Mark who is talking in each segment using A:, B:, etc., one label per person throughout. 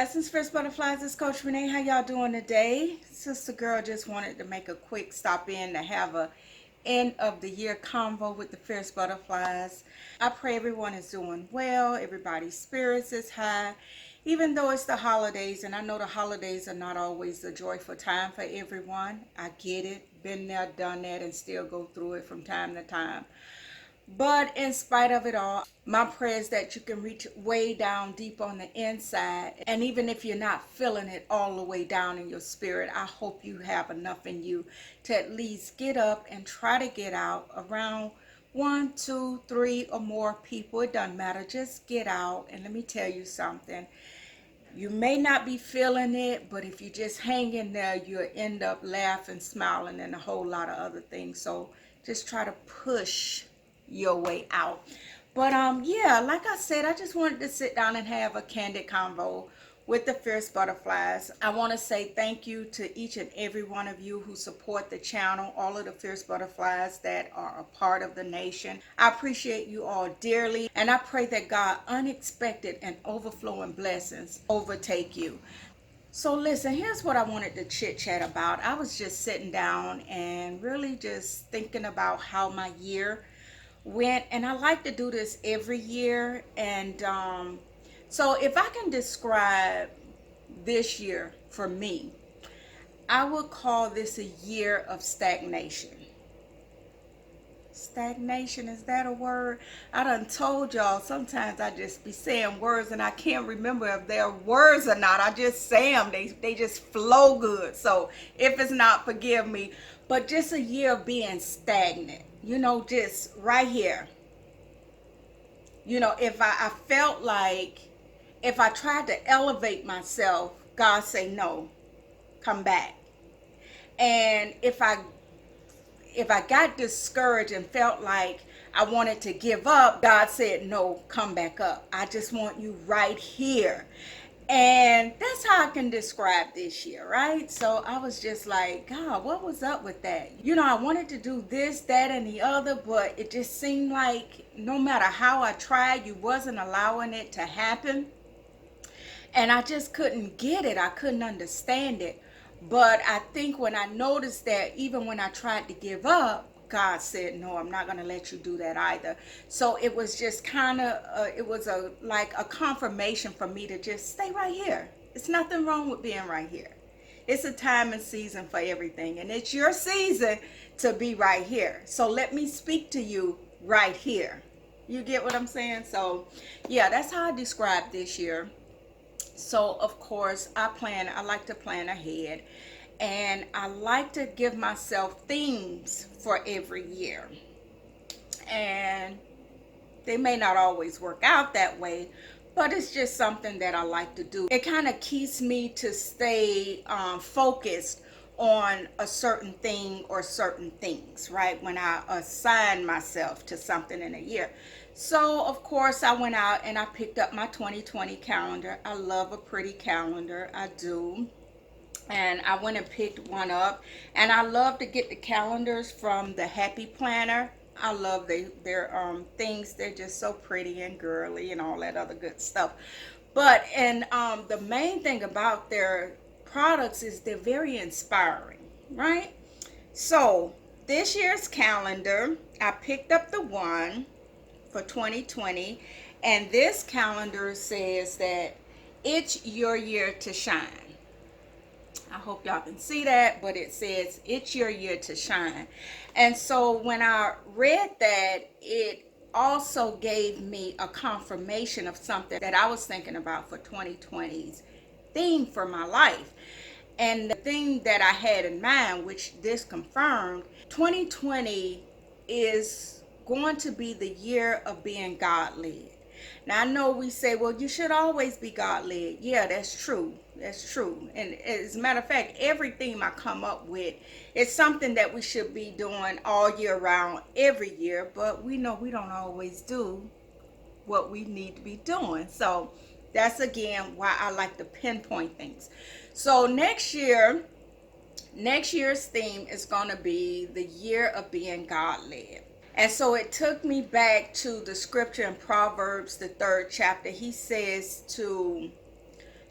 A: Blessings, Fierce Butterflies. It's Coach Renee. How y'all doing today? Sister Girl just wanted to make a quick stop in to have a end of the year convo with the Fierce Butterflies. I pray everyone is doing well. Everybody's spirits is high. Even though it's the holidays, and I know the holidays are not always a joyful time for everyone. I get it. Been there, done that, and still go through it from time to time. But in spite of it all, my prayer is that you can reach way down deep on the inside. And even if you're not feeling it all the way down in your spirit, I hope you have enough in you to at least get up and try to get out around 1, 2, 3 or more people. It doesn't matter. Just get out. And let me tell you something. You may not be feeling it, but if you just hang in there, you'll end up laughing, smiling, and a whole lot of other things. So just try to push your way out. But yeah, like I said, I just wanted to sit down and have a candid convo with the Fierce Butterflies. I want to say thank you to each and every one of you who support the channel, all of the Fierce Butterflies that are a part of the nation. I appreciate you all dearly, and I pray that God unexpected and overflowing blessings overtake you. So listen, here's what I wanted to chit chat about. I was just sitting down and really just thinking about how my year went, and I like to do this every year. And so if I can describe this year for me, I would call this a year of stagnation. Stagnation, is that a word? I done told y'all sometimes I just be saying words and I can't remember if they're words or not. I just say them. They just flow good. So if it's not, forgive me. But just a year of being stagnant. You know, just right here. You know, if I felt like if I tried to elevate myself, God say no, come back. And if I got discouraged and felt like I wanted to give up, God said no, come back up. I just want you right here. And that's how I can describe this year, right? So I was just like, God, what was up with that? You know, I wanted to do this, that, and the other, but it just seemed like no matter how I tried, you wasn't allowing it to happen. And I just couldn't get it. I couldn't understand it. But I think when I noticed that even when I tried to give up, God said, no, I'm not going to let you do that either. So it was just kind of, it was like a confirmation for me to just stay right here. It's nothing wrong with being right here. It's a time and season for everything. And it's your season to be right here. So let me speak to you right here. You get what I'm saying? So yeah, that's how I describe this year. So of course I like to plan ahead. And I like to give myself themes for every year. And they may not always work out that way, but it's just something that I like to do. It kind of keeps me to stay focused on a certain thing or certain things, right? When I assign myself to something in a year. So, of course, I went out and I picked up my 2020 calendar. I love a pretty calendar. I do. And I went and picked one up, and I love to get the calendars from the Happy Planner. I love their things. They're just so pretty and girly and all that other good stuff. But and the main thing about their products is they're very inspiring, right? So this year's calendar, I picked up the one for 2020, and this calendar says that it's your year to shine. I hope y'all can see that, but it says it's your year to shine. And so when I read that, it also gave me a confirmation of something that I was thinking about for 2020's theme for my life. And the thing that I had in mind, which this confirmed, 2020 is going to be the year of being God-led. Now, I know we say, well, you should always be God-led. Yeah, that's true. That's true. And as a matter of fact, every theme I come up with is something that we should be doing all year round, every year. But we know we don't always do what we need to be doing. So that's, again, why I like to pinpoint things. So next year's theme is going to be the year of being God-led. And so it took me back to the scripture in Proverbs, the 3rd chapter. He says to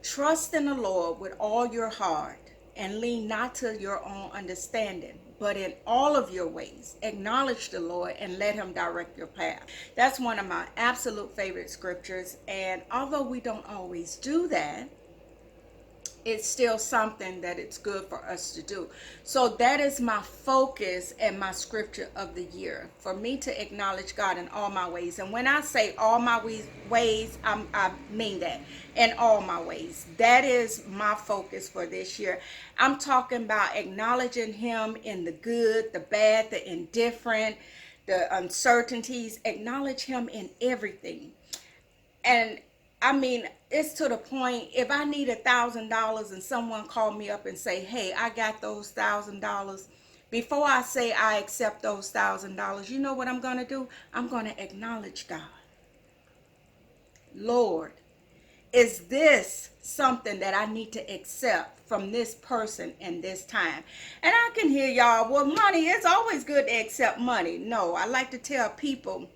A: Trust in the Lord with all your heart and lean not to your own understanding, but in all of your ways, acknowledge the Lord and let him direct your path. That's one of my absolute favorite scriptures. And although we don't always do that, it's still something that it's good for us to do. So that is my focus and my scripture of the year, for me to acknowledge God in all my ways. And when I say all my ways, I mean that, in all my ways. That is my focus for this year. I'm talking about acknowledging him in the good, the bad, the indifferent, the uncertainties. Acknowledge him in everything. And I mean, it's to the point, if I need $1,000 and someone called me up and say, hey, I got those $1,000, before I say I accept those $1,000, you know what I'm going to do? I'm going to acknowledge God. Lord, is this something that I need to accept from this person in this time? And I can hear y'all, well, money, it's always good to accept money. No, I like to tell people,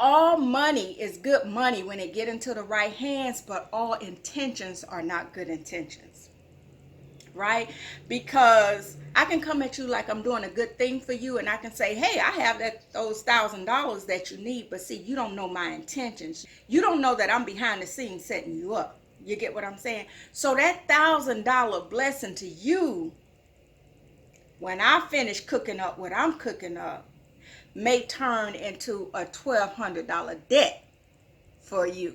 A: all money is good money when it get into the right hands, but all intentions are not good intentions, right? Because I can come at you like I'm doing a good thing for you, and I can say, hey, I have those $1,000 that you need, but see, you don't know my intentions. You don't know that I'm behind the scenes setting you up. You get what I'm saying? So that $1,000 blessing to you, when I finish cooking up what I'm cooking up, may turn into a $1,200 debt for you.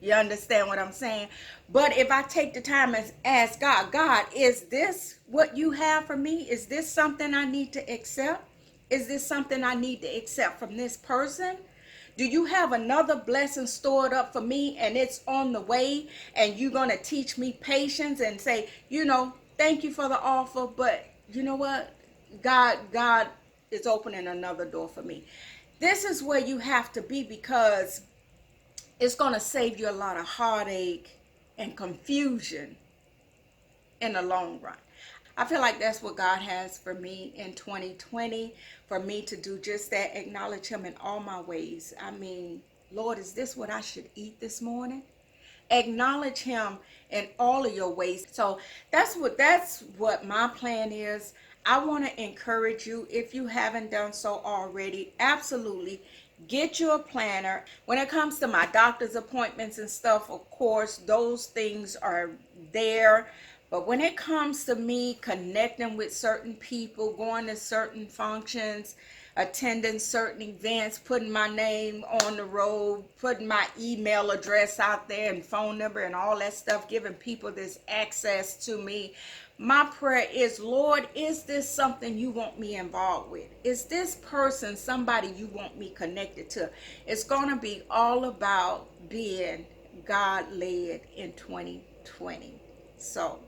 A: You understand what I'm saying? But if I take the time and ask God, God, is this what you have for me? Is this something I need to accept? Is this something I need to accept from this person? Do you have another blessing stored up for me and it's on the way, and you're going to teach me patience and say, thank you for the offer, but you know what? God is opening another door for me. This is where you have to be, because it's going to save you a lot of heartache and confusion in the long run. I feel like that's what God has for me in 2020, for me to do just that, acknowledge him in all my ways. I mean, Lord, is this what I should eat this morning? Acknowledge him in all of your ways. So that's what my plan is. I want to encourage you, if you haven't done so already, absolutely get you a planner. When it comes to my doctor's appointments and stuff, of course, those things are there. But when it comes to me connecting with certain people, going to certain functions, attending certain events, putting my name on the road, putting my email address out there and phone number and all that stuff, giving people this access to me, my prayer is, Lord, is this something you want me involved with? Is this person somebody you want me connected to? It's going to be all about being God-led in 2020. So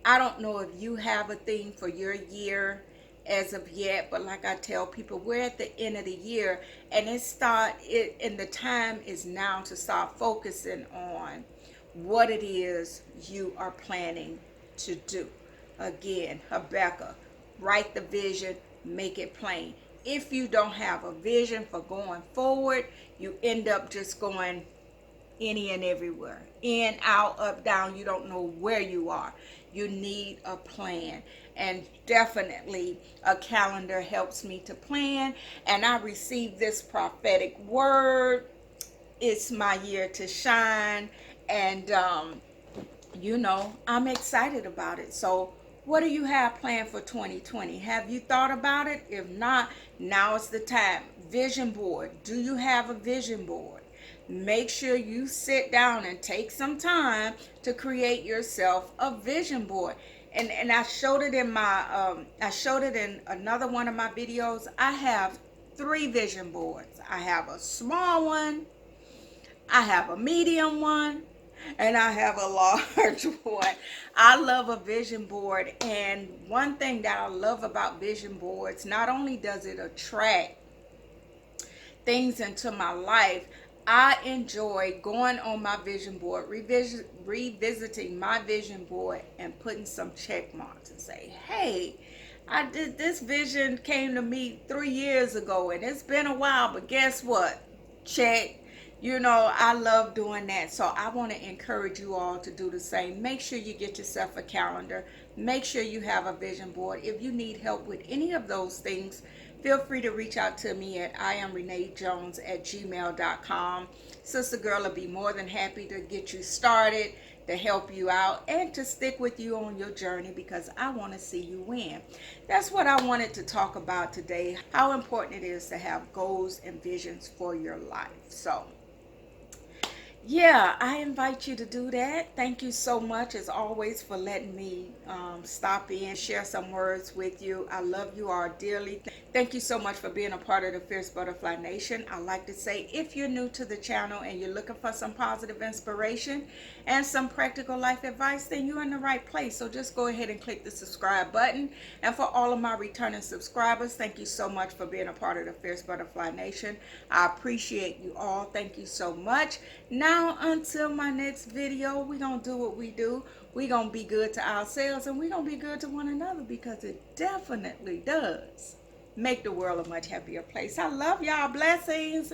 A: I don't know if you have a thing for your year as of yet, but like I tell people, we're at the end of the year, and and the time is now to start focusing on what it is you are planning to do. Again, Habakkuk, write the vision, make it plain. If you don't have a vision for going forward, you end up just going any and everywhere, in, out, up, down. You don't know where you are. You need a plan, and definitely a calendar helps me to plan. And I received this prophetic word. It's my year to shine, and I'm excited about it. So what do you have planned for 2020? Have you thought about it? If not, now is the time. Vision board. Do you have a vision board? Make sure you sit down and take some time to create yourself a vision board. And I showed it in another one of my videos. I have 3 vision boards. I have a small one, I have a medium one, and I have a large one. I love a vision board, and one thing that I love about vision boards, not only does it attract things into my life, I enjoy going on my vision board, revisiting my vision board, and putting some check marks and say, hey, this vision came to me 3 years ago, and it's been a while, but guess what? Check. You know, I love doing that. So I want to encourage you all to do the same. Make sure you get yourself a calendar. Make sure you have a vision board. If you need help with any of those things, feel free to reach out to me at iamreneejones@gmail.com. Sister Girl will be more than happy to get you started, to help you out, and to stick with you on your journey, because I want to see you win. That's what I wanted to talk about today, how important it is to have goals and visions for your life. So yeah, I invite you to do that. Thank you so much, as always, for letting me stop in, share some words with you. I love you all dearly. Thank you so much for being a part of the Fierce Butterfly Nation. I like to say, if you're new to the channel and you're looking for some positive inspiration and some practical life advice, then you're in the right place. So just go ahead and click the subscribe button. And for all of my returning subscribers, thank you so much for being a part of the Fierce Butterfly Nation. I appreciate you all. Thank you so much. Now, until my next video, we're going to do what we do. We're going to be good to ourselves, and we're going to be good to one another, because it definitely does make the world a much happier place. I love y'all. Blessings.